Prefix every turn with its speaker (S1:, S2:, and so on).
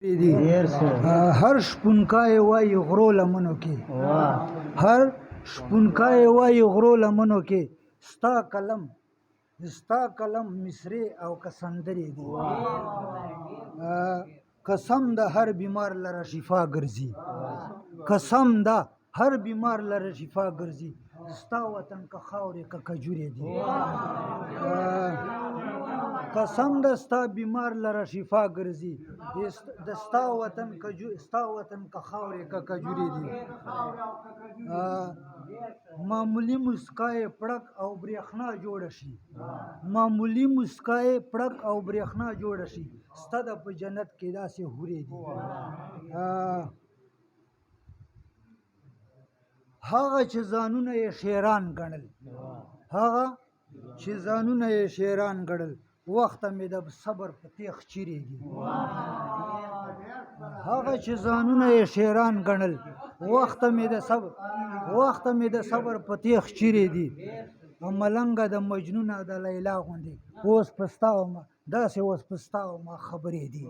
S1: دي هر شپونکای وای غرو لمنو کې هر شپونکای وای غرو لمنو کې ستا قلم مصری او کسندري دي قسم د هر بیمار لره شفا ګرځي قسم د هر بیمار لره شفا ګرځي ستا وطن که خاورې که کجوري دي قسم د ستا بیمار لره شفا ګرځي د ستا وطن که خاورې که کجوري دي معمولی مسکای پړک او برېښنا جوړه شي معمولی مسکای پړک او برېښنا جوړه شي ستا د په جنت کې داسې هورې دي هغه چې ځانونه یې شیران ګڼل هغه چې ځانونه یې شیران ګڼل وخته مې د صبر په تیغ چیرېږي هغه چې ځانونه یې شیران ګڼل وخته مې د صبر په تیغ چیرې دي ملنګه د مجنون د لیلا غوندې اوس پستا ومه داسې اوس پستا ومه خبرې دي